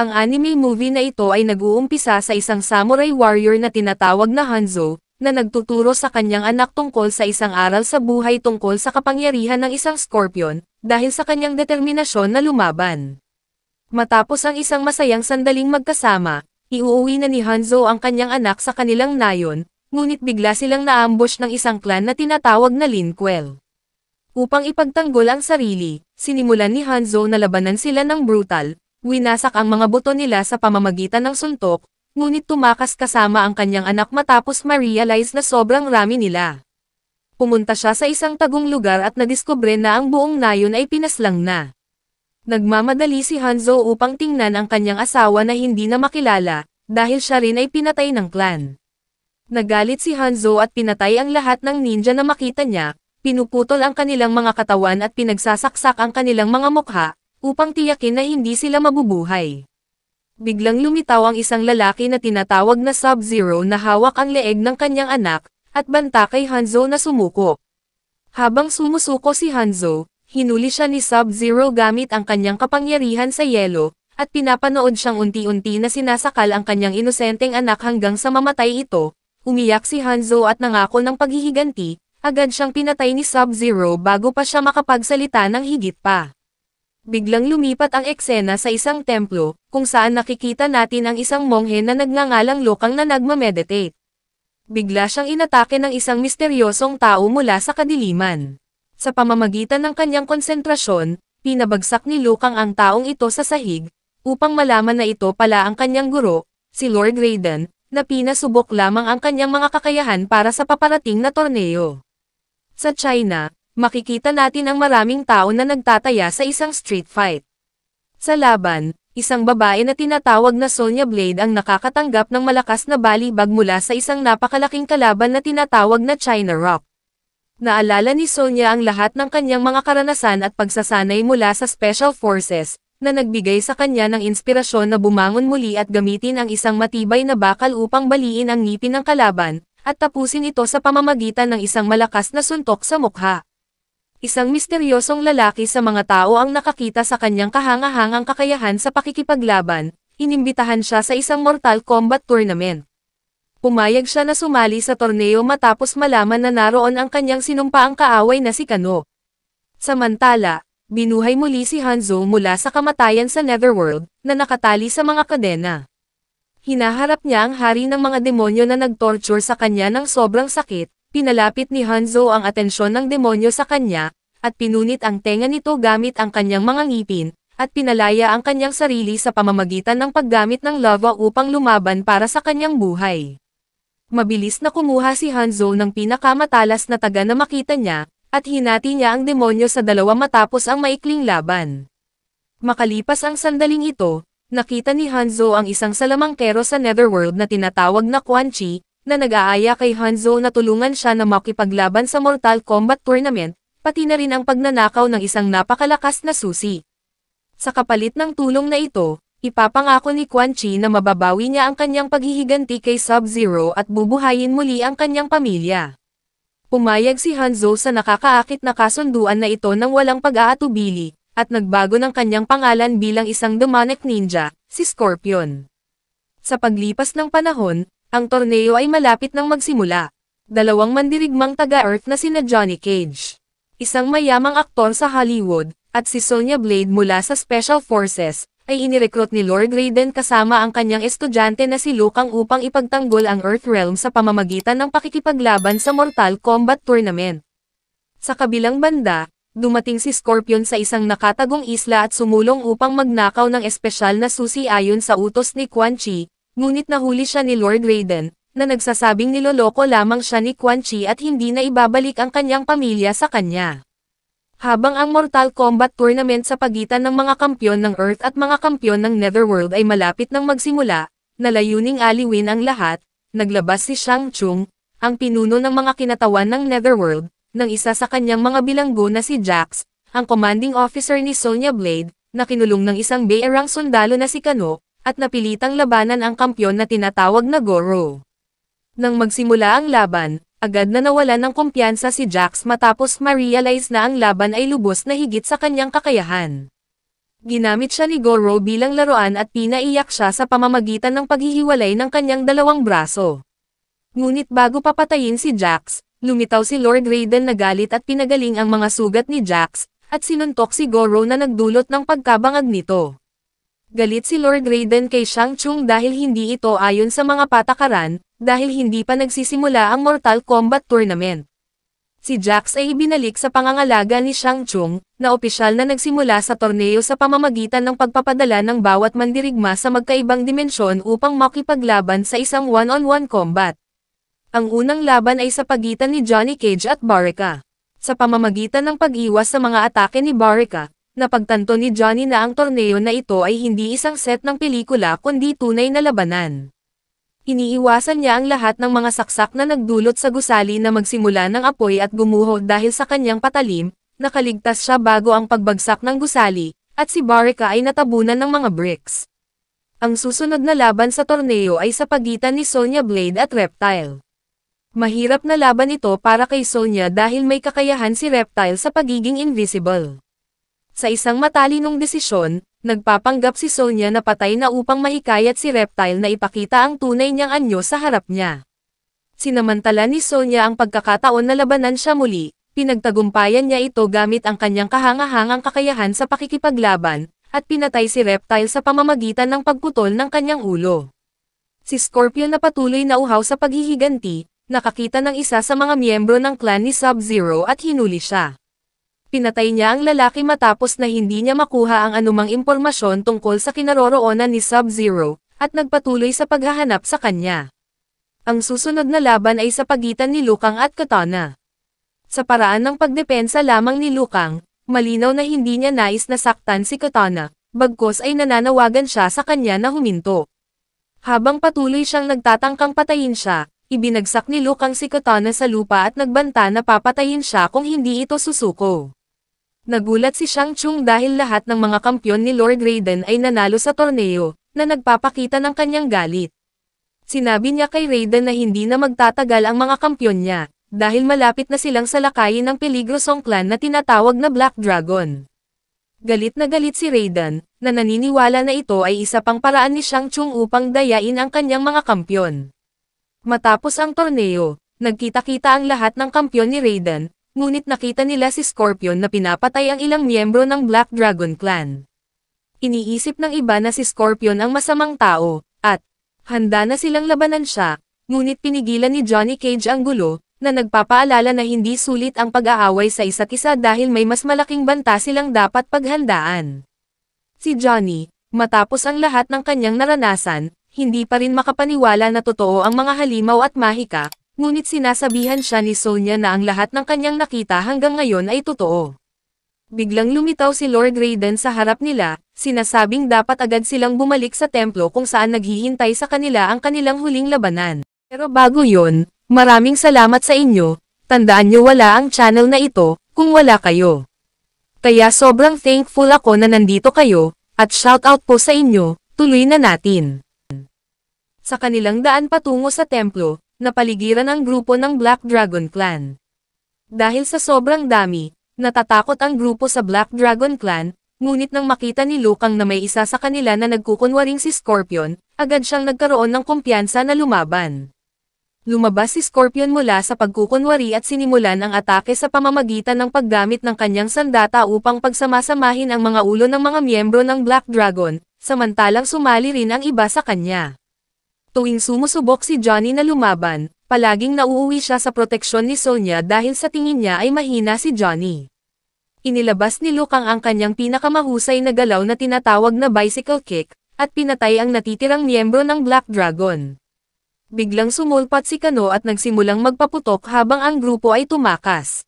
Ang anime movie na ito ay nag-uumpisa sa isang samurai warrior na tinatawag na Hanzo, na nagtuturo sa kanyang anak tungkol sa isang aral sa buhay tungkol sa kapangyarihan ng isang scorpion, dahil sa kanyang determinasyon na lumaban. Matapos ang isang masayang sandaling magkasama, iuuwi na ni Hanzo ang kanyang anak sa kanilang nayon, ngunit bigla silang naambush ng isang clan na tinatawag na Linkwell. Upang ipagtanggol ang sarili, sinimulan ni Hanzo na labanan sila ng brutal, winasak ang mga buto nila sa pamamagitan ng suntok, ngunit tumakas kasama ang kanyang anak matapos ma-realize na sobrang rami nila. Pumunta siya sa isang tagong lugar at nadiskubre na ang buong nayon ay pinaslang na. Nagmamadali si Hanzo upang tingnan ang kanyang asawa na hindi na makilala, dahil siya rin ay pinatay ng clan. Nagalit si Hanzo at pinatay ang lahat ng ninja na makita niya, pinuputol ang kanilang mga katawan at pinagsasaksak ang kanilang mga mukha, upang tiyakin na hindi sila mabubuhay. Biglang lumitaw ang isang lalaki na tinatawag na Sub-Zero na hawak ang leeg ng kanyang anak, at banta kay Hanzo na sumuko. Habang sumusuko si Hanzo, hinuli siya ni Sub-Zero gamit ang kanyang kapangyarihan sa yelo, at pinapanood siyang unti-unti na sinasakal ang kanyang inosenteng anak hanggang sa mamatay ito. Umiyak si Hanzo at nangako ng paghihiganti, agad siyang pinatay ni Sub-Zero bago pa siya makapagsalita ng higit pa. Biglang lumipat ang eksena sa isang templo, kung saan nakikita natin ang isang monghe na nagngangalang Lokang na nagmameditate. Bigla siyang inatake ng isang misteryosong tao mula sa kadiliman. Sa pamamagitan ng kanyang konsentrasyon, pinabagsak ni Lokang ang taong ito sa sahig, upang malaman na ito pala ang kanyang guro, si Lord Raiden, na pinasubok lamang ang kanyang mga kakayahan para sa paparating na torneo. Sa China, makikita natin ang maraming tao na nagtataya sa isang street fight. Sa laban, isang babae na tinatawag na Sonya Blade ang nakakatanggap ng malakas na balibag mula sa isang napakalaking kalaban na tinatawag na China Rock. Naalala ni Sonya ang lahat ng kanyang mga karanasan at pagsasanay mula sa Special Forces, na nagbigay sa kanya ng inspirasyon na bumangon muli at gamitin ang isang matibay na bakal upang baliin ang ngipin ng kalaban, at tapusin ito sa pamamagitan ng isang malakas na suntok sa mukha. Isang misteryosong lalaki sa mga tao ang nakakita sa kanyang kahangahangang kakayahan sa pakikipaglaban, inimbitahan siya sa isang Mortal Kombat tournament. Pumayag siya na sumali sa torneo matapos malaman na naroon ang kanyang sinumpaang kaaway na si Kano. Samantala, binuhay muli si Hanzo mula sa kamatayan sa Netherworld, na nakatali sa mga kadena. Hinaharap niya ang hari ng mga demonyo na nagtorture sa kanya ng sobrang sakit. Pinalapit ni Hanzo ang atensyon ng demonyo sa kanya, at pinunit ang tenga nito gamit ang kanyang mga ngipin, at pinalaya ang kanyang sarili sa pamamagitan ng paggamit ng lava upang lumaban para sa kanyang buhay. Mabilis na kumuha si Hanzo ng pinakamatalas na taga na makita niya, at hinati niya ang demonyo sa dalawa matapos ang maikling laban. Makalipas ang sandaling ito, nakita ni Hanzo ang isang salamangkero sa Netherworld na tinatawag na Quan Chi, na nag-aaya kay Hanzo na tulungan siya na makipaglaban sa Mortal Kombat Tournament, pati na rin ang pagnanakaw ng isang napakalakas na susi. Sa kapalit ng tulong na ito, ipapangako ni Quan Chi na mababawi niya ang kanyang paghihiganti kay Sub-Zero at bubuhayin muli ang kanyang pamilya. Pumayag si Hanzo sa nakakaakit na kasunduan na ito nang walang pag-aatubili, at nagbago ng kanyang pangalan bilang isang demonic ninja, si Scorpion. Sa paglipas ng panahon, ang torneo ay malapit nang magsimula. Dalawang mandirigmang taga-Earth na sina Johnny Cage, isang mayamang aktor sa Hollywood, at si Sonya Blade mula sa Special Forces, ay inirekrut ni Lord Raiden kasama ang kanyang estudyante na si Lokang upang ipagtanggol ang Earth Realm sa pamamagitan ng pakikipaglaban sa Mortal Kombat Tournament. Sa kabilang banda, dumating si Scorpion sa isang nakatagong isla at sumulong upang magnakaw ng espesyal na susi ayon sa utos ni Quan Chi. Ngunit nahuli siya ni Lord Raiden, na nagsasabing niloloko lamang siya ni Quan Chi at hindi na ibabalik ang kanyang pamilya sa kanya. Habang ang Mortal Kombat Tournament sa pagitan ng mga kampyon ng Earth at mga kampyon ng Netherworld ay malapit nang magsimula, na layuning aliwin ang lahat, naglabas si Shang Tsung, ang pinuno ng mga kinatawan ng Netherworld, ng isa sa kanyang mga bilanggo na si Jax, ang commanding officer ni Sonya Blade, na kinulong ng isang beerang sundalo na si Kano, at napilitang labanan ang kampyon na tinatawag na Goro. Nang magsimula ang laban, agad na nawalan ng kumpiyansa si Jax matapos ma-realize na ang laban ay lubos na higit sa kanyang kakayahan. Ginamit siya ni Goro bilang laruan at pinaiyak siya sa pamamagitan ng paghihiwalay ng kanyang dalawang braso. Ngunit bago papatayin si Jax, lumitaw si Lord Raiden na galit at pinagaling ang mga sugat ni Jax, at sinuntok si Goro na nagdulot ng pagkabangag nito. Galit si Lord Raiden kay Shang Tsung dahil hindi ito ayon sa mga patakaran, dahil hindi pa nagsisimula ang Mortal Kombat Tournament. Si Jax ay ibinalik sa pangangalaga ni Shang Tsung, na opisyal na nagsimula sa torneo sa pamamagitan ng pagpapadala ng bawat mandirigma sa magkaibang dimensyon upang makipaglaban sa isang one-on-one combat. Ang unang laban ay sa pagitan ni Johnny Cage at Baraka. Sa pamamagitan ng pag-iwas sa mga atake ni Baraka, napagtanto ni Johnny na ang torneo na ito ay hindi isang set ng pelikula kundi tunay na labanan. Iniiwasan niya ang lahat ng mga saksak na nagdulot sa gusali na magsimula ng apoy at gumuho dahil sa kanyang patalim, nakaligtas siya bago ang pagbagsak ng gusali, at si Baraka ay natabunan ng mga bricks. Ang susunod na laban sa torneo ay sa pagitan ni Sonya Blade at Reptile. Mahirap na laban ito para kay Sonya dahil may kakayahan si Reptile sa pagiging invisible. Sa isang matalinong desisyon, nagpapanggap si Sonya na patay na upang mahikayat si Reptile na ipakita ang tunay niyang anyo sa harap niya. Sinamantala ni Sonya ang pagkakataon na labanan siya muli, pinagtagumpayan niya ito gamit ang kanyang kahangahangang kakayahan sa pakikipaglaban, at pinatay si Reptile sa pamamagitan ng pagputol ng kanyang ulo. Si Scorpion na patuloy na uhaw sa paghihiganti, nakakita ng isa sa mga miyembro ng clan ni Sub-Zero at hinuli siya. Pinatay niya ang lalaki matapos na hindi niya makuha ang anumang impormasyon tungkol sa kinaroroonan ni Sub-Zero, at nagpatuloy sa paghahanap sa kanya. Ang susunod na laban ay sa pagitan ni Liu Kang at Kitana. Sa paraan ng pagdepensa lamang ni Liu Kang, malinaw na hindi niya nais na saktan si Kitana, bagkus ay nananawagan siya sa kanya na huminto. Habang patuloy siyang nagtatangkang patayin siya, ibinagsak ni Liu Kang si Kitana sa lupa at nagbanta na papatayin siya kung hindi ito susuko. Nagulat si Shang Tsung dahil lahat ng mga kampyon ni Lord Raiden ay nanalo sa torneo, na nagpapakita ng kanyang galit. Sinabi niya kay Raiden na hindi na magtatagal ang mga kampyon niya, dahil malapit na silang salakayin ng peligrosong clan na tinatawag na Black Dragon. Galit na galit si Raiden, na naniniwala na ito ay isa pang paraan ni Shang Tsung upang dayain ang kanyang mga kampyon. Matapos ang torneo, nagkita-kita ang lahat ng kampyon ni Raiden, ngunit nakita nila si Scorpion na pinapatay ang ilang miyembro ng Black Dragon Clan. Iniisip ng iba na si Scorpion ang masamang tao, at handa na silang labanan siya, ngunit pinigilan ni Johnny Cage ang gulo, na nagpapaalala na hindi sulit ang pag-aaway sa isa't isa dahil may mas malaking banta silang dapat paghandaan. Si Johnny, matapos ang lahat ng kanyang naranasan, hindi pa rin makapaniwala na totoo ang mga halimaw at mahika, ngunit sinasabihan siya ni Sonya na ang lahat ng kanyang nakita hanggang ngayon ay totoo. Biglang lumitaw si Lord Raiden sa harap nila, sinasabing dapat agad silang bumalik sa templo kung saan naghihintay sa kanila ang kanilang huling labanan. Pero bago yon, maraming salamat sa inyo, tandaan nyo wala ang channel na ito, kung wala kayo. Kaya sobrang thankful ako na nandito kayo, at shoutout po sa inyo, tuloy na natin. Sa kanilang daan patungo sa templo, napaligiran ang grupo ng Black Dragon Clan. Dahil sa sobrang dami, natatakot ang grupo sa Black Dragon Clan, ngunit nang makita ni Liu Kang na may isa sa kanila na nagkukunwaring si Scorpion, agad siyang nagkaroon ng kumpiyansa na lumaban. Lumabas si Scorpion mula sa pagkukunwari at sinimulan ang atake sa pamamagitan ng paggamit ng kanyang sandata upang pagsamasamahin ang mga ulo ng mga miyembro ng Black Dragon, samantalang sumali rin ang iba sa kanya. Tuwing sumusubok si Johnny na lumaban, palaging nauuwi siya sa proteksyon ni Sonya dahil sa tingin niya ay mahina si Johnny. Inilabas ni Liu Kang ang kanyang pinakamahusay na galaw na tinatawag na bicycle kick, at pinatay ang natitirang miyembro ng Black Dragon. Biglang sumulpat si Kano at nagsimulang magpaputok habang ang grupo ay tumakas.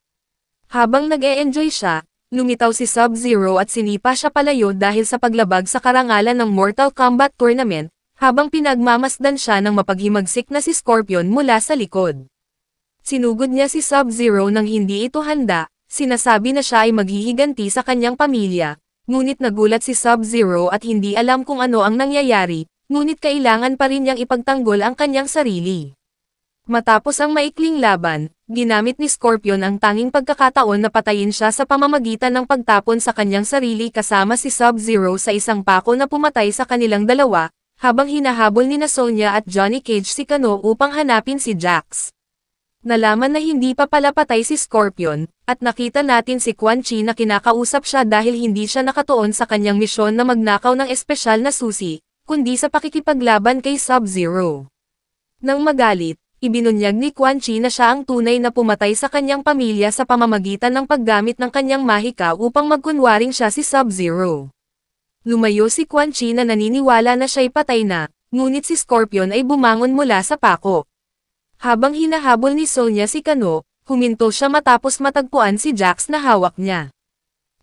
Habang nag-e-enjoy siya, lumitaw si Sub-Zero at sinipa siya palayo dahil sa paglabag sa karangalan ng Mortal Kombat Tournament, habang pinagmamasdan siya ng mapaghimagsik na si Scorpion mula sa likod. Sinugod niya si Sub-Zero nang hindi ito handa, sinasabi na siya ay maghihiganti sa kanyang pamilya, ngunit nagulat si Sub-Zero at hindi alam kung ano ang nangyayari, ngunit kailangan pa rin niyang ipagtanggol ang kanyang sarili. Matapos ang maikling laban, ginamit ni Scorpion ang tanging pagkakataon na patayin siya sa pamamagitan ng pagtapon sa kanyang sarili kasama si Sub-Zero sa isang pako na pumatay sa kanilang dalawa, habang hinahabol ni Sonya at Johnny Cage si Kano upang hanapin si Jax. Nalaman na hindi pa pala patay si Scorpion, at nakita natin si Quan Chi na kinakausap siya dahil hindi siya nakatuon sa kanyang misyon na magnakaw ng espesyal na susi, kundi sa pakikipaglaban kay Sub-Zero. Nang magalit, ibinunyag ni Quan Chi na siya ang tunay na pumatay sa kanyang pamilya sa pamamagitan ng paggamit ng kanyang mahika upang magkunwaring siya si Sub-Zero. Lumayo si Quan Chi na naniniwala na siya'y patay na, ngunit si Scorpion ay bumangon mula sa pako. Habang hinahabol ni Sonya si Kano, huminto siya matapos matagpuan si Jax na hawak niya.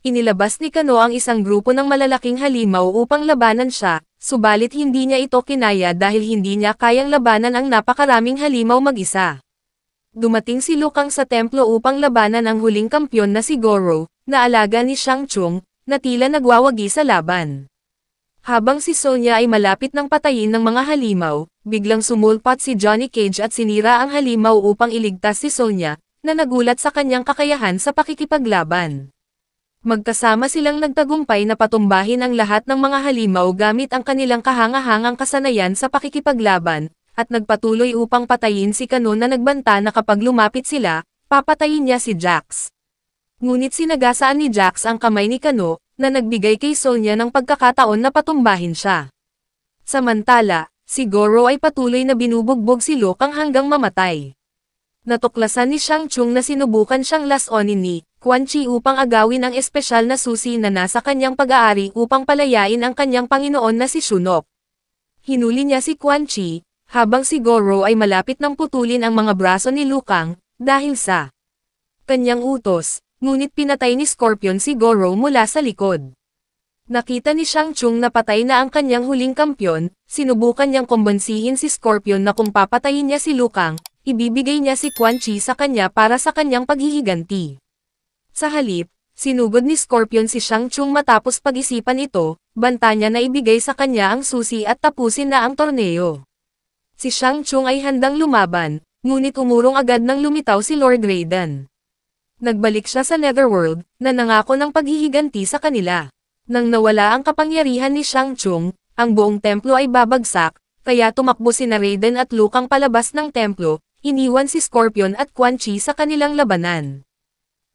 Inilabas ni Kano ang isang grupo ng malalaking halimaw upang labanan siya, subalit hindi niya ito kinaya dahil hindi niya kayang labanan ang napakaraming halimaw mag-isa. Dumating si Liu Kang sa templo upang labanan ang huling kampyon na si Goro, na alaga ni Shang Tsung, na tila nagwawagi sa laban. Habang si Sonya ay malapit ng patayin ng mga halimaw, biglang sumulpat si Johnny Cage at sinira ang halimaw upang iligtas si Sonya, na nagulat sa kanyang kakayahan sa pakikipaglaban. Magkasama silang nagtagumpay na patumbahin ang lahat ng mga halimaw gamit ang kanilang kahangahangang kasanayan sa pakikipaglaban, at nagpatuloy upang patayin si Kano na nagbanta na kapag lumapit sila, papatayin niya si Jax. Ngunit sinagasaan ni Jax ang kamay ni Kano, na nagbigay kay Sonya ng pagkakataon na patumbahin siya. Samantala, si Goro ay patuloy na binubugbog si Liu Kang hanggang mamatay. Natuklasan ni Shang Tsung na sinubukan siyang lasonin ni Quan Chi upang agawin ang espesyal na susi na nasa kanyang pag-aari upang palayain ang kanyang Panginoon na si Shinnok. Hinuli niya si Quan Chi, habang si Goro ay malapit nang putulin ang mga braso ni Liu Kang, dahil sa kanyang utos, ngunit pinatay ni Scorpion si Goro mula sa likod. Nakita ni Shang Tsung na patay na ang kanyang huling kampyon, sinubukan niyang kumbansihin si Scorpion na kung papatayin niya si Liu Kang, ibibigay niya si Quan Chi sa kanya para sa kanyang paghihiganti. Sa halip, sinugod ni Scorpion si Shang Tsung matapos pag-isipan ito, banta niya na ibigay sa kanya ang susi at tapusin na ang torneo. Si Shang Tsung ay handang lumaban, ngunit umurong agad nang lumitaw si Lord Raiden. Nagbalik siya sa Netherworld, na nangako ng paghihiganti sa kanila. Nang nawala ang kapangyarihan ni Shang Tsung, ang buong templo ay babagsak, kaya tumakbo sina Raiden at Liu Kang palabas ng templo, iniwan si Scorpion at Quan Chi sa kanilang labanan.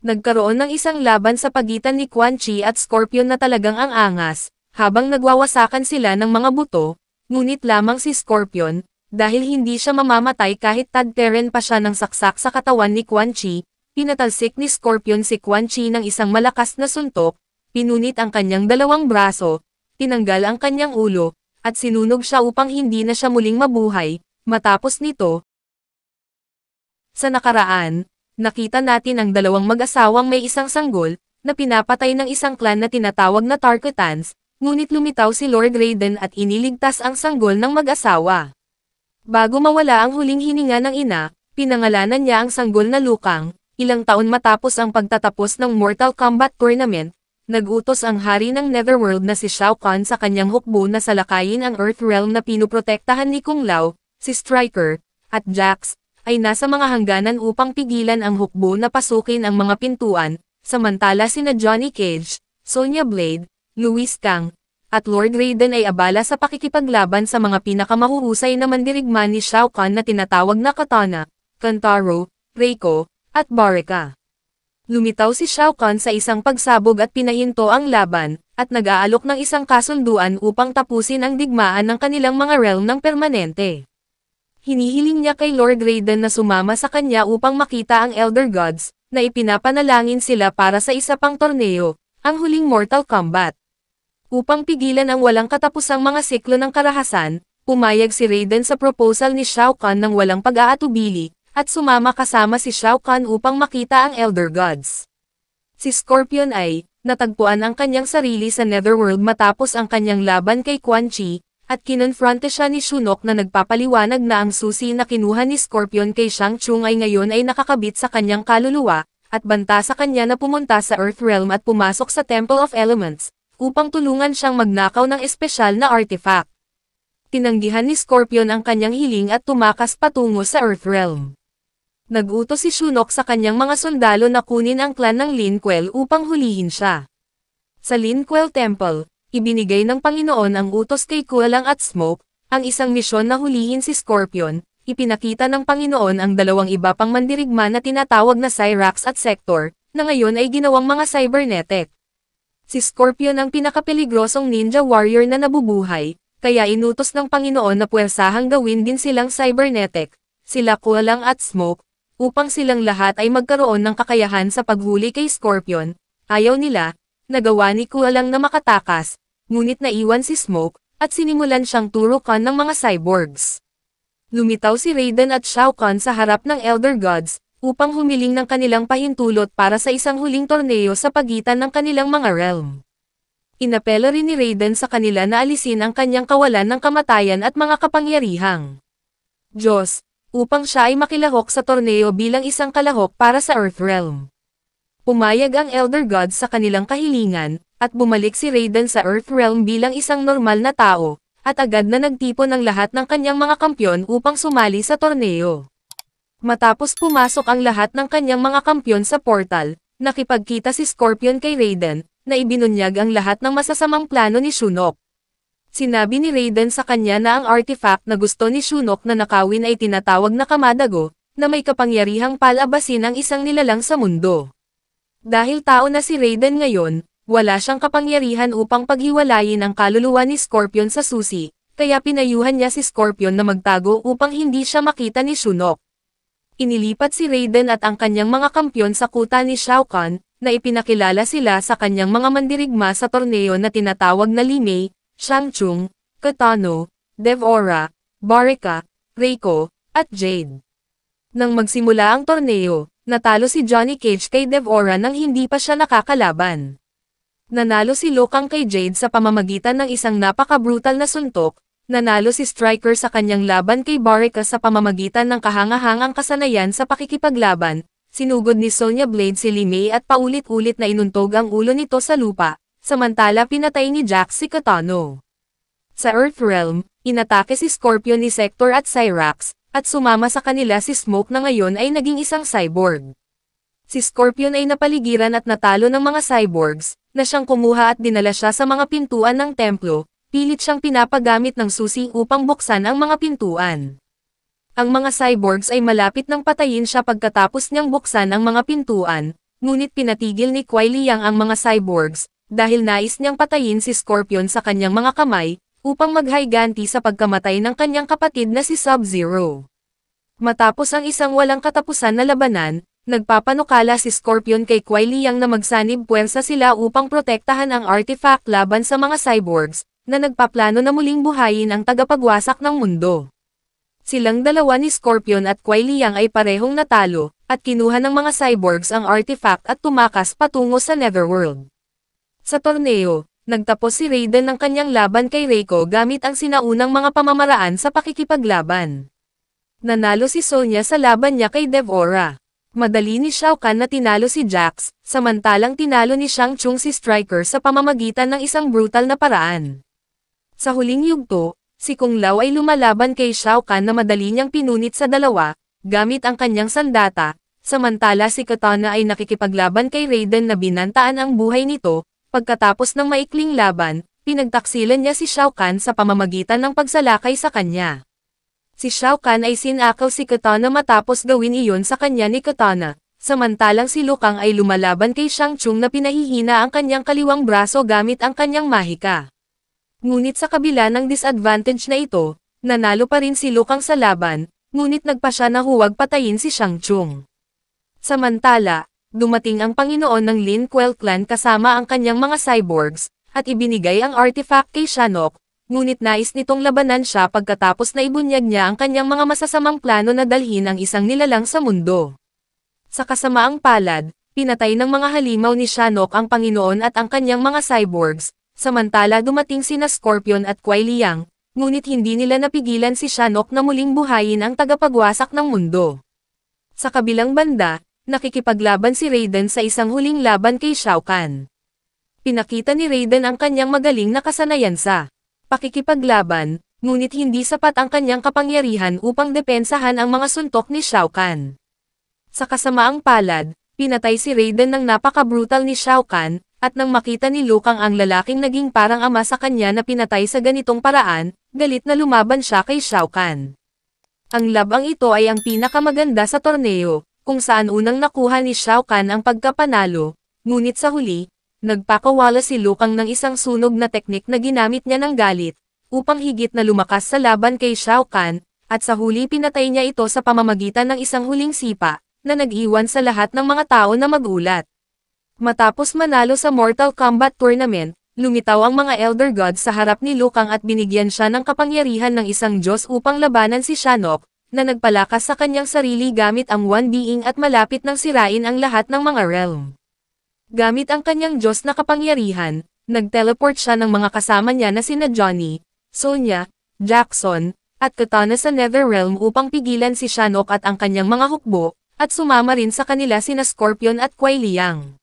Nagkaroon ng isang laban sa pagitan ni Quan Chi at Scorpion na talagang ang angas, habang nagwawasakan sila ng mga buto, ngunit lamang si Scorpion, dahil hindi siya mamamatay kahit tagteren pa siya ng saksak sa katawan ni Quan Chi, pinatalsik ni Scorpion si Quan Chi ng isang malakas na suntok, pinunit ang kanyang dalawang braso, tinanggal ang kanyang ulo, at sinunog siya upang hindi na siya muling mabuhay. Matapos nito, sa nakaraan, nakita natin ang dalawang mag-asawang may isang sanggol, na pinapatay ng isang clan na tinatawag na Tarkatans, ngunit lumitaw si Lord Raiden at iniligtas ang sanggol ng mag-asawa. Bago mawala ang huling hininga ng ina, pinangalanan niya ang sanggol na Liu Kang. Ilang taon matapos ang pagtatapos ng Mortal Kombat Tournament, nag-utos ang hari ng Netherworld na si Shao Kahn sa kanyang hukbo na salakayin ang Earthrealm na pinuprotektahan ni Kung Lao, si Stryker, at Jax, ay nasa mga hangganan upang pigilan ang hukbo na pasukin ang mga pintuan, samantala sina Johnny Cage, Sonya Blade, Louis Kang, at Lord Raiden ay abala sa pakikipaglaban sa mga pinakamahuhusay na mandirigma ni Shao Kahn na tinatawag na Katana, Kantaro, Reiko, at Baraka. Lumitaw si Shao Kahn sa isang pagsabog at pinahinto ang laban, at nag-aalok ng isang kasunduan upang tapusin ang digmaan ng kanilang mga realm ng permanente. Hinihiling niya kay Lord Raiden na sumama sa kanya upang makita ang Elder Gods, na ipinapanalangin sila para sa isa pang torneo, ang huling Mortal Kombat. Upang pigilan ang walang katapusang mga siklo ng karahasan, pumayag si Raiden sa proposal ni Shao Kahn ng walang pag-aatubili, at sumama kasama si Shao Kahn upang makita ang Elder Gods. Si Scorpion ay, natagpuan ang kanyang sarili sa Netherworld matapos ang kanyang laban kay Quan Chi, at kinonfronte siya ni Shinnok na nagpapaliwanag na ang susi na kinuha ni Scorpion kay Shang Tsung ay ngayon ay nakakabit sa kanyang kaluluwa, at banta sa kanya na pumunta sa Earthrealm at pumasok sa Temple of Elements, upang tulungan siyang magnakaw ng espesyal na artifact. Tinanggihan ni Scorpion ang kanyang hiling at tumakas patungo sa Earthrealm. Nag-utos si Shinnok sa kanyang mga sundalo na kunin ang clan ng Lin Kuei upang hulihin siya. Sa Lin Kuei Temple, ibinigay ng Panginoon ang utos kay Kualang at Smoke, ang isang misyon na hulihin si Scorpion. Ipinakita ng Panginoon ang dalawang iba pang mandirigma na tinatawag na Cyrax at Sector, na ngayon ay ginawang mga cybernetic. Si Scorpion ang pinakapeligrosong ninja warrior na nabubuhay, kaya inutos ng Panginoon na puwersahang gawin din silang cybernetic, sila Kualang at Smoke, upang silang lahat ay magkaroon ng kakayahan sa paghuli kay Scorpion. Ayaw nila, nagawa ni Kualang na makatakas, ngunit naiwan si Smoke, at sinimulan siyang turukan ng mga cyborgs. Lumitaw si Raiden at Shao Kahn sa harap ng Elder Gods, upang humiling ng kanilang pahintulot para sa isang huling torneo sa pagitan ng kanilang mga realm. Inapela rin ni Raiden sa kanila na alisin ang kanyang kawalan ng kamatayan at mga kapangyarihang Diyos, upang siya ay makilahok sa torneo bilang isang kalahok para sa Earthrealm. Pumayag ang Elder Gods sa kanilang kahilingan, at bumalik si Raiden sa Earthrealm bilang isang normal na tao, at agad na nagtipon ang lahat ng kanyang mga kampyon upang sumali sa torneo. Matapos pumasok ang lahat ng kanyang mga kampyon sa portal, nakipagkita si Scorpion kay Raiden, na ibinunyag ang lahat ng masasamang plano ni Shinnok. Sinabi ni Raiden sa kanya na ang artifact na gusto ni Shinnok na nakawin ay tinatawag na Kamadago, na may kapangyarihang palabasin ang isang nilalang sa mundo. Dahil tao na si Raiden ngayon, wala siyang kapangyarihan upang paghiwalayin ang kaluluwa ni Scorpion sa susi, kaya pinayuhan niya si Scorpion na magtago upang hindi siya makita ni Shinnok. Inilipat si Raiden at ang kanyang mga kampyon sa kuta ni Shao Kahn, na ipinakilala sila sa kanyang mga mandirigma sa torneo na tinatawag na Li Mei, Shang Tsung, Kitano, Devora, Baraka, Reiko, at Jade. Nang magsimula ang torneo, natalo si Johnny Cage kay Devora nang hindi pa siya nakakalaban. Nanalo si Liu Kang kay Jade sa pamamagitan ng isang napaka-brutal na suntok, nanalo si Striker sa kanyang laban kay Baraka sa pamamagitan ng kahangahangang kasanayan sa pakikipaglaban, sinugod ni Sonya Blade si Li Mei at paulit-ulit na inuntog ang ulo nito sa lupa, samantala pinatay ni Jax si Kitano. Sa Earthrealm, inatake si Scorpion ni Sector at Cyrax, at sumama sa kanila si Smoke na ngayon ay naging isang cyborg. Si Scorpion ay napaligiran at natalo ng mga cyborgs, na siyang kumuha at dinala siya sa mga pintuan ng templo, pilit siyang pinapagamit ng susi upang buksan ang mga pintuan. Ang mga cyborgs ay malapit nang patayin siya pagkatapos niyang buksan ang mga pintuan, ngunit pinatigil ni Kuai Liang ang mga cyborgs, dahil nais niyang patayin si Scorpion sa kanyang mga kamay, upang maghayganti sa pagkamatay ng kanyang kapatid na si Sub-Zero. Matapos ang isang walang katapusan na labanan, nagpapanukala si Scorpion kay Kuai Liang na magsanib puwersa sila upang protektahan ang artifact laban sa mga cyborgs, na nagpaplano na muling buhayin ang tagapagwasak ng mundo. Silang dalawa ni Scorpion at Kuai Liang ay parehong natalo, at kinuha ng mga cyborgs ang artifact at tumakas patungo sa Netherworld. Sa torneo, nagtapos si Raiden ng kanyang laban kay Reiko gamit ang sinaunang mga pamamaraan sa pakikipaglaban. Nanalo si Sonya sa laban niya kay Devora. Madali ni Shao Kahn na tinalo si Jax, samantalang tinalo ni Shang Tsung si Striker sa pamamagitan ng isang brutal na paraan. Sa huling yugto, si Kung Lao ay lumalaban kay Shao Kahn na madali niyang pinunit sa dalawa, gamit ang kanyang sandata, samantala si Kitana ay nakikipaglaban kay Raiden na binantaan ang buhay nito. Pagkatapos ng maikling laban, pinagtaksilan niya si Shao Kahn sa pamamagitan ng pagsalakay sa kanya. Si Shao Kahn ay sinakaw si Kitana matapos gawin iyon sa kanya ni Kitana, samantalang si Liu Kang ay lumalaban kay Shang Tsung na pinahihina ang kanyang kaliwang braso gamit ang kanyang mahika. Ngunit sa kabila ng disadvantage na ito, nanalo pa rin si Liu Kang sa laban, ngunit nagpa siya na huwag patayin si Shang Tsung. Samantala, dumating ang Panginoon ng Lin Kuei clan kasama ang kanyang mga cyborgs, at ibinigay ang artifact kay Shinnok, ngunit nais nitong labanan siya pagkatapos na ibunyag niya ang kanyang mga masasamang plano na dalhin ang isang nilalang sa mundo. Sa kasamaang palad, pinatay ng mga halimaw ni Shinnok ang Panginoon at ang kanyang mga cyborgs, samantala dumating sina Scorpion at Kuai Liang, ngunit hindi nila napigilan si Shinnok na muling buhayin ang tagapagwasak ng mundo. Sa kabilang banda, nakikipaglaban si Raiden sa isang huling laban kay Shao Kahn. Pinakita ni Raiden ang kanyang magaling na kasanayan sa pakikipaglaban, ngunit hindi sapat ang kanyang kapangyarihan upang depensahan ang mga suntok ni Shao Kahn. Sa kasamaang palad, pinatay si Raiden ng napaka-brutal ni Shao Kahn, at nang makita ni Liu Kang ang lalaking naging parang ama sa kanya na pinatay sa ganitong paraan, galit na lumaban siya kay Shao Kahn. Ang labang ito ay ang pinakamaganda sa torneo, kung saan unang nakuha ni Shao Kahn ang pagkapanalo, ngunit sa huli, nagpakawala si Liu Kang ng isang sunog na teknik na ginamit niya ng galit, upang higit na lumakas sa laban kay Shao Kahn, at sa huli pinatay niya ito sa pamamagitan ng isang huling sipa, na nag-iwan sa lahat ng mga tao na magulat. Matapos manalo sa Mortal Kombat Tournament, lumitaw ang mga Elder Gods sa harap ni Liu Kang at binigyan siya ng kapangyarihan ng isang Diyos upang labanan si Shinnok, na nagpalakas sa kanyang sarili gamit ang One Being at malapit nang sirain ang lahat ng mga realm. Gamit ang kanyang Diyos na kapangyarihan, nag-teleport siya ng mga kasama niya na sina Johnny, Sonya, Jackson, at Katana sa Netherrealm upang pigilan si Shinnok at ang kanyang mga hukbo, at sumama rin sa kanila sina Scorpion at Kuai Liang.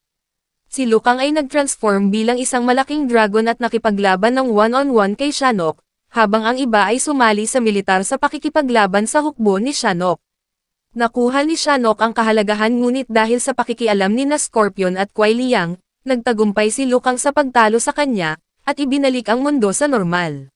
Si Liu Kang ay nag-transform bilang isang malaking dragon at nakipaglaban ng one-on-one kay Shinnok, habang ang iba ay sumali sa militar sa pakikipaglaban sa hukbo ni Shinnok. Nakuha ni Shinnok ang kahalagahan ngunit dahil sa pakikialam ni na Scorpion at Kuai Liang, nagtagumpay si Liu Kang sa pagtalo sa kanya, at ibinalik ang mundo sa normal.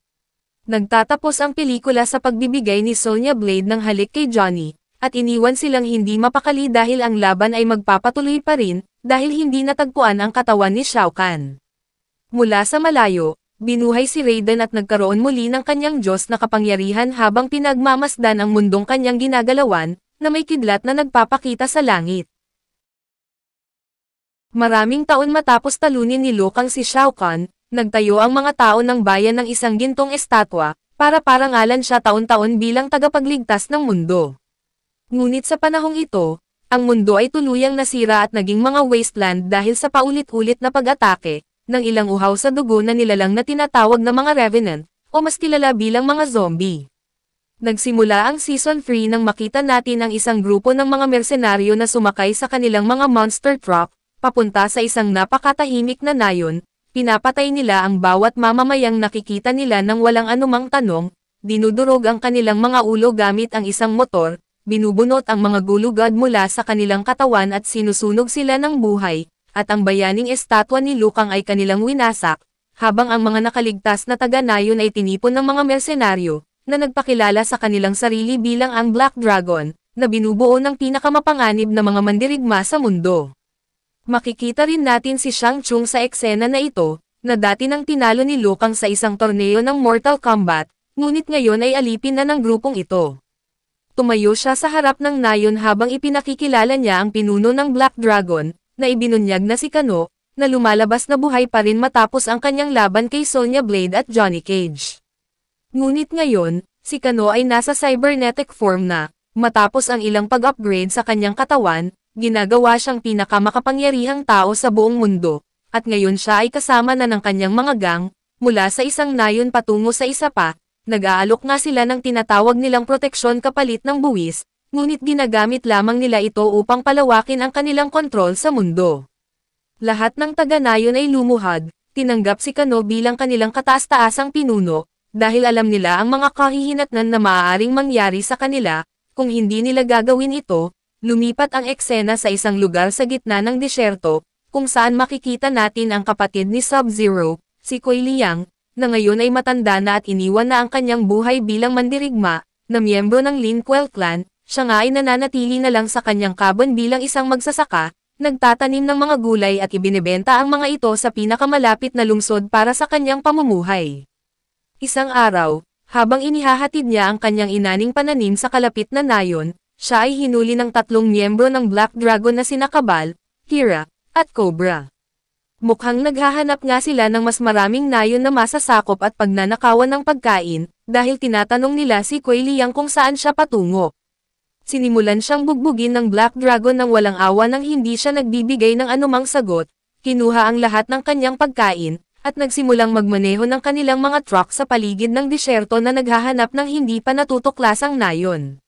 Nagtatapos ang pelikula sa pagbibigay ni Sonya Blade ng halik kay Johnny, at iniwan silang hindi mapakali dahil ang laban ay magpapatuloy pa rin, dahil hindi natagpuan ang katawan ni Shao Kahn. Mula sa malayo, binuhay si Raiden at nagkaroon muli ng kanyang Diyos na kapangyarihan habang pinagmamasdan ang mundong kanyang ginagalawan, na may kidlat na nagpapakita sa langit. Maraming taon matapos talunin ni Liu Kang si Shao Kahn, nagtayo ang mga tao ng bayan ng isang gintong estatwa, para parangalan siya taon-taon bilang tagapagligtas ng mundo. Ngunit sa panahong ito, ang mundo ay tuluyang nasira at naging mga wasteland dahil sa paulit-ulit na pag-atake, ng ilang uhaw sa dugo na nilalang na tinatawag na mga Revenant, o mas kilala bilang mga zombie. Nagsimula ang Season 3 nang makita natin ang isang grupo ng mga mersenaryo na sumakay sa kanilang mga monster truck, papunta sa isang napakatahimik na nayon, pinapatay nila ang bawat mamamayang nakikita nila nang walang anumang tanong, dinudurog ang kanilang mga ulo gamit ang isang motor, binubunot ang mga gulugad mula sa kanilang katawan at sinusunog sila ng buhay, at ang bayaning estatwa ni Liu Kang ay kanilang winasak, habang ang mga nakaligtas na taga-nayon ay tinipon ng mga mersenaryo, na nagpakilala sa kanilang sarili bilang ang Black Dragon, na binubuo ng pinakamapanganib na mga mandirigma sa mundo. Makikita rin natin si Shang Tsung sa eksena na ito, na dati nang tinalo ni Liu Kang sa isang torneo ng Mortal Kombat, ngunit ngayon ay alipin na ng grupong ito. Tumayo siya sa harap ng nayon habang ipinakikilala niya ang pinuno ng Black Dragon, na ibinunyag na si Kano, na lumalabas na buhay pa rin matapos ang kanyang laban kay Sonya Blade at Johnny Cage. Ngunit ngayon, si Kano ay nasa cybernetic form na, matapos ang ilang pag-upgrade sa kanyang katawan, ginagawa siyang pinakamakapangyarihang tao sa buong mundo, at ngayon siya ay kasama na ng kanyang mga gang, mula sa isang nayon patungo sa isa pa. Nag-aalok nga sila ng tinatawag nilang proteksyon kapalit ng buwis, ngunit ginagamit lamang nila ito upang palawakin ang kanilang kontrol sa mundo. Lahat ng taga-nayon ay lumuhad, tinanggap si Kano bilang kanilang kataas-taasang pinuno, dahil alam nila ang mga kahihinatnan na maaaring mangyari sa kanila, kung hindi nila gagawin ito. Lumipat ang eksena sa isang lugar sa gitna ng disyerto, kung saan makikita natin ang kapatid ni Sub-Zero, si Kuai Liang, na ngayon ay matanda na at iniwan na ang kanyang buhay bilang mandirigma, na miyembro ng Lin Kuei clan. Siya nga ay nananatili na lang sa kanyang cabin bilang isang magsasaka, nagtatanim ng mga gulay at ibinebenta ang mga ito sa pinakamalapit na lungsod para sa kanyang pamumuhay. Isang araw, habang inihahatid niya ang kanyang inaning pananim sa kalapit na nayon, siya ay hinuli ng 3 miyembro ng Black Dragon na sina Kabal, Kira, at Cobra. Mukhang naghahanap nga sila ng mas maraming nayon na masasakop at pagnanakawan ng pagkain, dahil tinatanong nila si Kuai Liang kung saan siya patungo. Sinimulan siyang bugbugin ng Black Dragon nang walang awa nang hindi siya nagbibigay ng anumang sagot, kinuha ang lahat ng kanyang pagkain, at nagsimulang magmaneho ng kanilang mga truck sa paligid ng disyerto na naghahanap ng hindi pa natutuklasang nayon.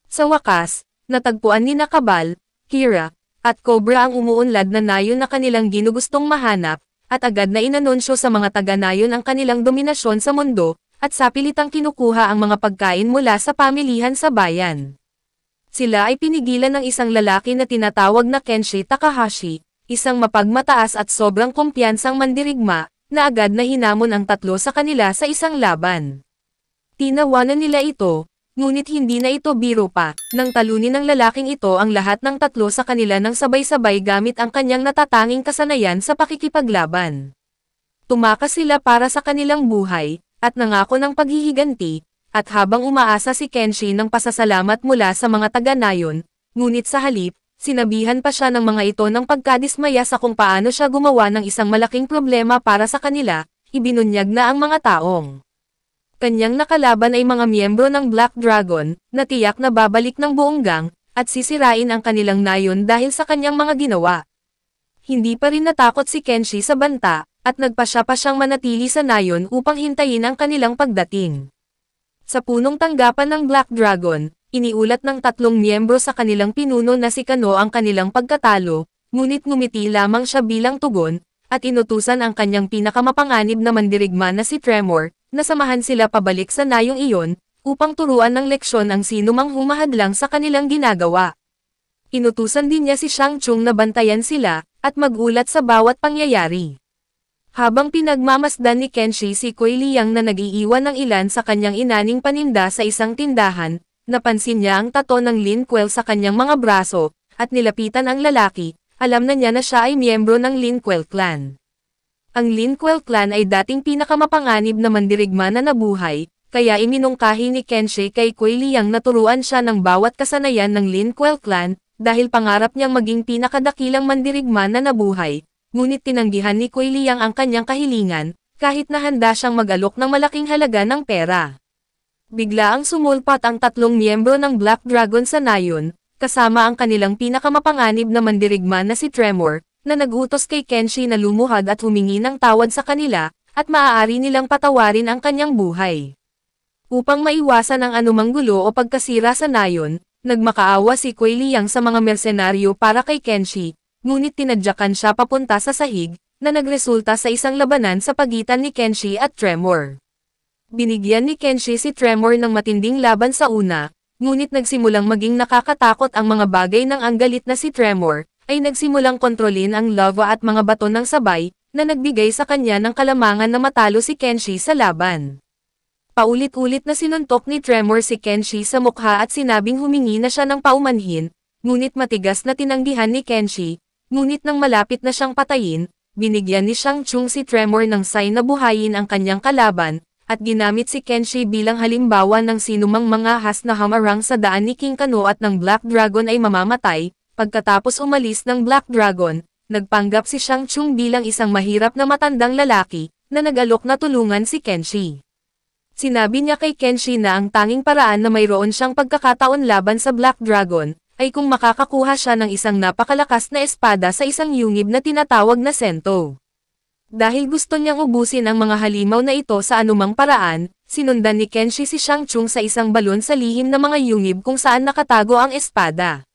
Sa wakas, natagpuan ni Kabal, Kira, at Cobra ang umuunlad na nayon na kanilang ginugustong mahanap, at agad na inanunsyo sa mga taga-nayon ang kanilang dominasyon sa mundo, at sapilitang kinukuha ang mga pagkain mula sa pamilihan sa bayan. Sila ay pinigilan ng isang lalaki na tinatawag na Kenshi Takahashi, isang mapagmataas at sobrang kumpiyansang mandirigma, na agad na hinamon ang tatlo sa kanila sa isang laban. Tinawanan nila ito, ngunit hindi na ito biro pa, nang talunin ng lalaking ito ang lahat ng tatlo sa kanila nang sabay-sabay gamit ang kanyang natatanging kasanayan sa pakikipaglaban. Tumakas sila para sa kanilang buhay, at nangako ng paghihiganti, at habang umaasa si Kenshi ng pasasalamat mula sa mga taga-nayon, ngunit sa halip, sinabihan pa siya ng mga ito ng pagkadismaya sa kung paano siya gumawa ng isang malaking problema para sa kanila, ibinunyag na ang mga taong kanyang nakalaban ay mga miyembro ng Black Dragon, na tiyak na babalik ng buong gang, at sisirain ang kanilang nayon dahil sa kanyang mga ginawa. Hindi pa rin natakot si Kenshi sa banta, at nagpasya pa siyang manatili sa nayon upang hintayin ang kanilang pagdating. Sa punong tanggapan ng Black Dragon, iniulat ng tatlong miyembro sa kanilang pinuno na si Kano ang kanilang pagkatalo, ngunit ngumiti lamang siya bilang tugon, at inutusan ang kanyang pinakamapanganib na mandirigma na si Tremor, na samahan sila pabalik sa nayong iyon, upang turuan ng leksyon ang sinumang humahadlang sa kanilang ginagawa. Inutusan din niya si Shang Tsung na bantayan sila, at magulat sa bawat pangyayari. Habang pinagmamasdan ni Kenshi si Kuei Liang na nag-iiwan ng ilan sa kanyang inaning paninda sa isang tindahan, napansin niya ang tato ng Lin Kuei sa kanyang mga braso, at nilapitan ang lalaki, alam na niya na siya ay miyembro ng Lin Kuei clan. Ang Lin Kuei clan ay dating pinakamapanganib na mandirigma na nabuhay, kaya iminungkahi ni Kenshi kay Kuei Liang na turuan siya ng bawat kasanayan ng Lin Kuei clan, dahil pangarap niyang maging pinakadakilang mandirigma na nabuhay. Ngunit tinanggihan ni Kuei Liang ang kanyang kahilingan, kahit na handa siyang mag-alok ng malaking halaga ng pera. Biglaang sumulpat ang tatlong miyembro ng Black Dragon sa nayon, kasama ang kanilang pinakamapanganib na mandirigma na si Tremor, na nag-utos kay Kenshi na lumuhad at humingi ng tawad sa kanila, at maaari nilang patawarin ang kanyang buhay. Upang maiwasan ang anumang gulo o pagkasira sa nayon, nagmakaawa si Kuei Liang sa mga mersenaryo para kay Kenshi, ngunit tinadyakan siya papunta sa sahig, na nagresulta sa isang labanan sa pagitan ni Kenshi at Tremor. Binigyan ni Kenshi si Tremor ng matinding laban sa una, ngunit nagsimulang maging nakakatakot ang mga bagay ng ang galit na si Tremor, ay nagsimulang kontrolin ang lava at mga bato ng sabay, na nagbigay sa kanya ng kalamangan na matalo si Kenshi sa laban. Paulit-ulit na sinuntok ni Tremor si Kenshi sa mukha at sinabing humingi na siya ng paumanhin, ngunit matigas na tinanggihan ni Kenshi. Ngunit nang malapit na siyang patayin, binigyan ni Shang Tsung si Tremor ng sign na buhayin ang kanyang kalaban, at ginamit si Kenshi bilang halimbawa ng sinumang mga has na hamarang sa daan ni King Kano at ng Black Dragon ay mamamatay. Pagkatapos umalis ng Black Dragon, nagpanggap si Shang Tsung bilang isang mahirap na matandang lalaki, na nag-alok na tulungan si Kenshi. Sinabi niya kay Kenshi na ang tanging paraan na mayroon siyang pagkakataon laban sa Black Dragon, ay kung makakakuha siya ng isang napakalakas na espada sa isang yungib na tinatawag na sento. Dahil gusto niyang ubusin ang mga halimaw na ito sa anumang paraan, sinundan ni Kenshi si Shang Tsung sa isang balon sa lihim na mga yungib kung saan nakatago ang espada.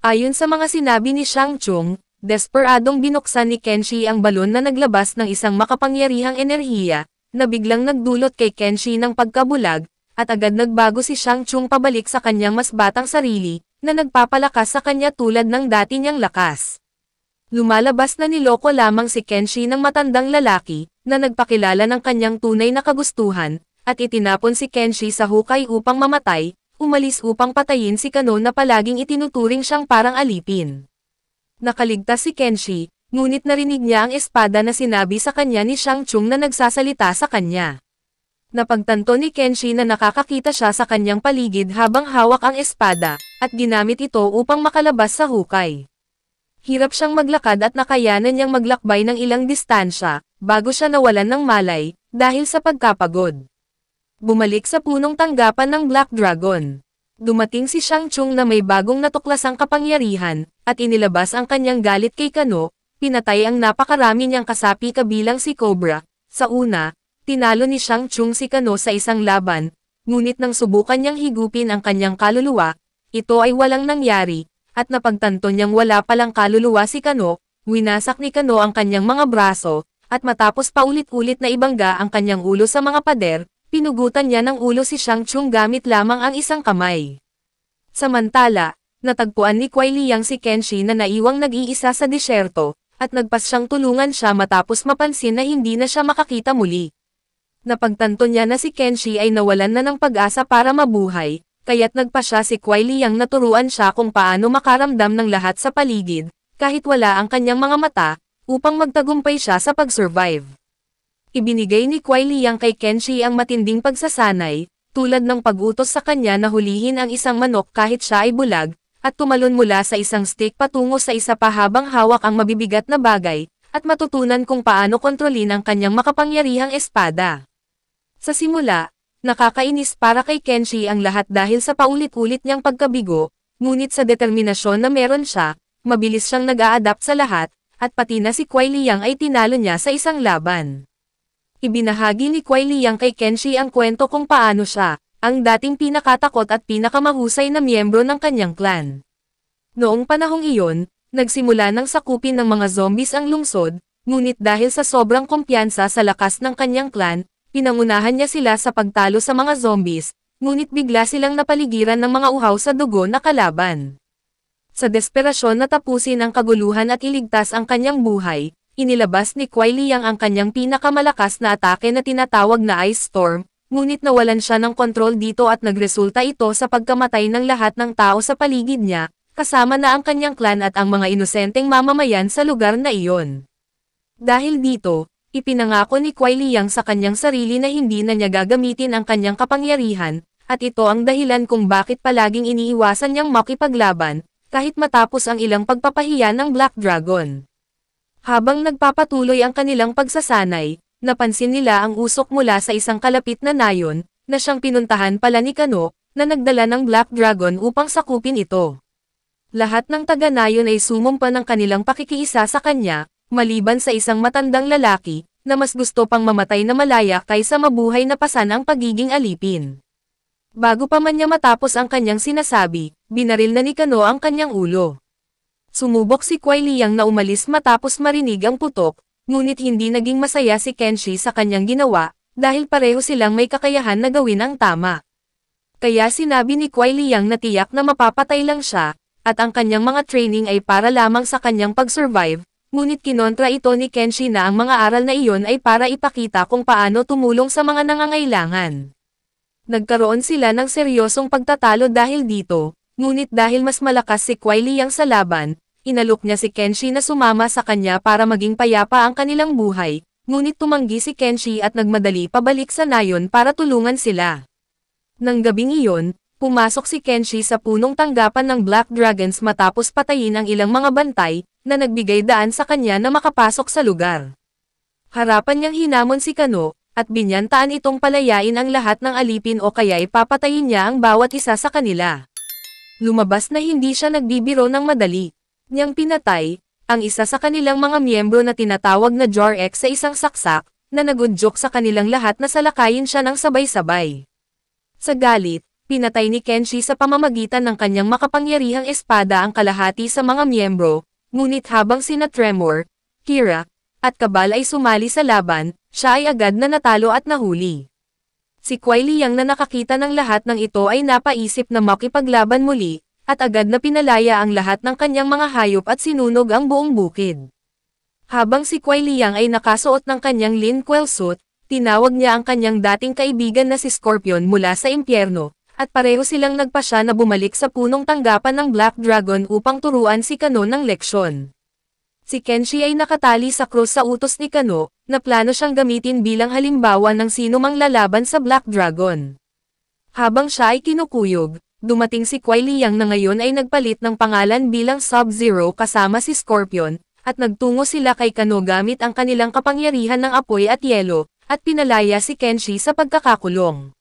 Ayon sa mga sinabi ni Shang Tsung, desperadong binuksan ni Kenshi ang balon na naglabas ng isang makapangyarihang enerhiya, na biglang nagdulot kay Kenshi ng pagkabulag, at agad nagbago si Shang Tsung pabalik sa kanyang mas batang sarili, na nagpapalakas sa kanya tulad ng dati niyang lakas. Lumalabas na niloko lamang si Kenshi ng matandang lalaki, na nagpakilala ng kanyang tunay na kagustuhan, at itinapon si Kenshi sa hukay upang mamatay, umalis upang patayin si Kano na palaging itinuturing siyang parang alipin. Nakaligtas si Kenshi, ngunit narinig niya ang espada na sinabi sa kanya ni Shang Tsung na nagsasalita sa kanya. Napagtanto ni Kenshi na nakakakita siya sa kanyang paligid habang hawak ang espada, at ginamit ito upang makalabas sa hukay. Hirap siyang maglakad at nakayanan niyang maglakbay ng ilang distansya, bago siya nawalan ng malay, dahil sa pagkapagod. Bumalik sa punong tanggapan ng Black Dragon. Dumating si Shang Tsung na may bagong natuklasang kapangyarihan, at inilabas ang kanyang galit kay Kano, pinatay ang napakarami niyang kasapi kabilang si Cobra. Sa una, tinalo ni Shang Tsung si Kano sa isang laban, ngunit nang subukan niyang higupin ang kanyang kaluluwa, ito ay walang nangyari, at napagtanto niyang wala palang kaluluwa si Kano, winasak ni Kano ang kanyang mga braso, at matapos paulit-ulit na ibangga ang kanyang ulo sa mga pader, pinugutan niya ng ulo si Shang Tsung gamit lamang ang isang kamay. Samantala, natagpuan ni Kuai Liang si Kenshi na naiwang nag-iisa sa disyerto, at nagpas siyang tulungan siya matapos mapansin na hindi na siya makakita muli. Napagtanto niya na si Kenshi ay nawalan na ng pag-asa para mabuhay, kaya't nagpa siya si Kuai Liang na turuan siya kung paano makaramdam ng lahat sa paligid, kahit wala ang kanyang mga mata, upang magtagumpay siya sa pag-survive. Ibinigay ni Kuai Liang kay Kenshi ang matinding pagsasanay, tulad ng pag-utos sa kanya na hulihin ang isang manok kahit siya ay bulag, at tumalon mula sa isang stick patungo sa isa pa habang hawak ang mabibigat na bagay, at matutunan kung paano kontrolin ang kanyang makapangyarihang espada. Sa simula, nakakainis para kay Kenshi ang lahat dahil sa paulit-ulit niyang pagkabigo, ngunit sa determinasyon na meron siya, mabilis siyang nag-a-adapt sa lahat, at pati na si Kuai Liang ay tinalo niya sa isang laban. Ibinahagi ni Kuai Liang kay Kenshi ang kwento kung paano siya, ang dating pinakatakot at pinakamahusay na miyembro ng kanyang clan. Noong panahong iyon, nagsimula ng sakupin ng mga zombies ang lungsod, ngunit dahil sa sobrang kumpiyansa sa lakas ng kanyang clan, pinangunahan niya sila sa pagtalo sa mga zombies, ngunit bigla silang napaligiran ng mga uhaw sa dugo na kalaban. Sa desperasyon na tapusin ang kaguluhan at iligtas ang kanyang buhay, inilabas ni Kuai Liang ang kanyang pinakamalakas na atake na tinatawag na Ice Storm, ngunit nawalan siya ng kontrol dito at nagresulta ito sa pagkamatay ng lahat ng tao sa paligid niya, kasama na ang kanyang clan at ang mga inosenteng mamamayan sa lugar na iyon. Dahil dito, ipinangako ni Kuai Liang sa kanyang sarili na hindi na niya gagamitin ang kanyang kapangyarihan, at ito ang dahilan kung bakit palaging iniiwasan niyang makipaglaban, kahit matapos ang ilang pagpapahiya ng Black Dragon. Habang nagpapatuloy ang kanilang pagsasanay, napansin nila ang usok mula sa isang kalapit na nayon, na siyang pinuntahan pala ni Kano, na nagdala ng Black Dragon upang sakupin ito. Lahat ng taga-nayon ay sumumpa ng kanilang pakikiisa sa kanya, maliban sa isang matandang lalaki, na mas gusto pang mamatay na malaya kaysa mabuhay na pasan ang pagiging alipin. Bago pa man niya matapos ang kanyang sinasabi, binaril na ni Kano ang kanyang ulo. Sumubok si Kuai Liang na umalis matapos marinig ang putok, ngunit hindi naging masaya si Kenshi sa kanyang ginawa, dahil pareho silang may kakayahan na gawin ang tama. Kaya sinabi ni Kuai Liang na tiyak na mapapatay lang siya, at ang kanyang mga training ay para lamang sa kanyang pag-survive, ngunit kinontra ito ni Kenshi na ang mga aral na iyon ay para ipakita kung paano tumulong sa mga nangangailangan. Nagkaroon sila ng seryosong pagtatalo dahil dito, ngunit dahil mas malakas si Kuai Liang sa laban, inalok niya si Kenshi na sumama sa kanya para maging payapa ang kanilang buhay, ngunit tumanggi si Kenshi at nagmadali pabalik sa nayon para tulungan sila. Nang gabing iyon, pumasok si Kenshi sa punong tanggapan ng Black Dragons matapos patayin ang ilang mga bantay, na nagbigay daan sa kanya na makapasok sa lugar. Harapan niyang hinamon si Kano, at binyantaan itong palayain ang lahat ng alipin o kaya ipapatayin niya ang bawat isa sa kanila. Lumabas na hindi siya nagbibiro ng madali. Niyang pinatay, ang isa sa kanilang mga miyembro na tinatawag na Jar X sa isang saksak, na nagudyok sa kanilang lahat na salakayin siya ng sabay-sabay. Sa galit, pinatay ni Kenshi sa pamamagitan ng kanyang makapangyarihang espada ang kalahati sa mga miyembro, ngunit habang sina Tremor, Kira, at Kabal ay sumali sa laban, siya ay agad na natalo at nahuli. Si Kuai Liang na nakakita ng lahat ng ito ay napaisip na makipaglaban muli, at agad na pinalaya ang lahat ng kanyang mga hayop at sinunog ang buong bukid. Habang si Kuai Liang ay nakasuot ng kanyang Lin Kuei suit, tinawag niya ang kanyang dating kaibigan na si Scorpion mula sa impyerno, at pareho silang nagpasya na bumalik sa punong tanggapan ng Black Dragon upang turuan si Kano ng leksyon. Si Kenshi ay nakatali sa krus sa utos ni Kano, na plano siyang gamitin bilang halimbawa ng sino mang lalaban sa Black Dragon. Habang siya ay kinukuyog, dumating si Kuai Liang na ngayon ay nagpalit ng pangalan bilang Sub-Zero kasama si Scorpion, at nagtungo sila kay Kano gamit ang kanilang kapangyarihan ng apoy at yelo, at pinalaya si Kenshi sa pagkakakulong.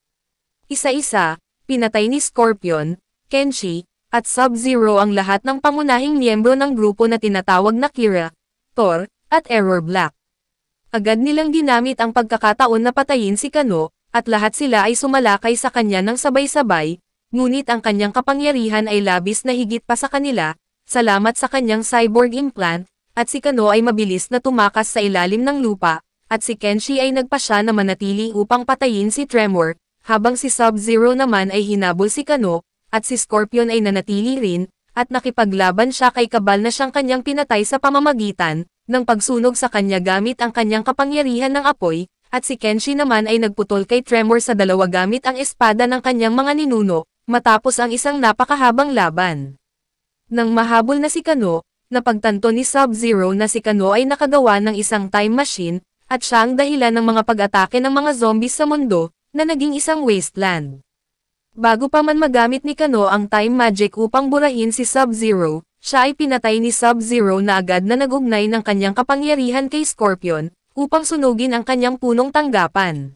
Isa-isa, pinatay ni Scorpion, Kenshi, at Sub-Zero ang lahat ng pangunahing miyembro ng grupo na tinatawag na Kira, Thor, at Error Black. Agad nilang ginamit ang pagkakataon na patayin si Kano, at lahat sila ay sumalakay sa kanya ng sabay-sabay, ngunit ang kanyang kapangyarihan ay labis na higit pa sa kanila, salamat sa kanyang cyborg implant, at si Kano ay mabilis na tumakas sa ilalim ng lupa, at si Kenshi ay nagpasya na manatili upang patayin si Tremor, habang si Sub-Zero naman ay hinabol si Kano, at si Scorpion ay nanatili rin, at nakipaglaban siya kay Kabal na siyang kanyang pinatay sa pamamagitan ng pagsunog sa kanya gamit ang kanyang kapangyarihan ng apoy, at si Kenshi naman ay nagputol kay Tremor sa dalawa gamit ang espada ng kanyang mga ninuno, matapos ang isang napakahabang laban. Nang mahabol na si Kano, napagtanto ni Sub-Zero na si Kano ay nakagawa ng isang time machine, at siya ang dahilan ng mga pag-atake ng mga zombies sa mundo, na naging isang wasteland. Bago pa man magamit ni Kano ang time magic upang burahin si Sub-Zero, siya ay pinatay ni Sub-Zero na agad na nag-ugnay ng kanyang kapangyarihan kay Scorpion, upang sunugin ang kanyang punong tanggapan.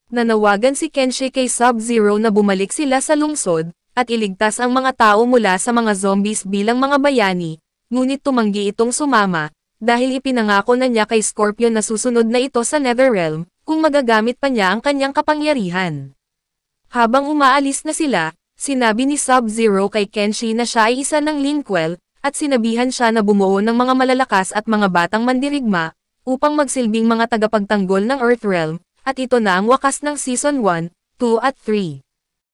Nanawagan si Kenshi kay Sub-Zero na bumalik sila sa lungsod, at iligtas ang mga tao mula sa mga zombies bilang mga bayani, ngunit tumanggi itong sumama, dahil ipinangako na niya kay Scorpion na susunod na ito sa Netherrealm, kung magagamit pa niya ang kanyang kapangyarihan. Habang umaalis na sila, sinabi ni Sub-Zero kay Kenshi na siya ay isa ng Linkwell, at sinabihan siya na bumuo ng mga malalakas at mga batang mandirigma, upang magsilbing mga tagapagtanggol ng Earthrealm, at ito na ang wakas ng Season 1, 2 at 3.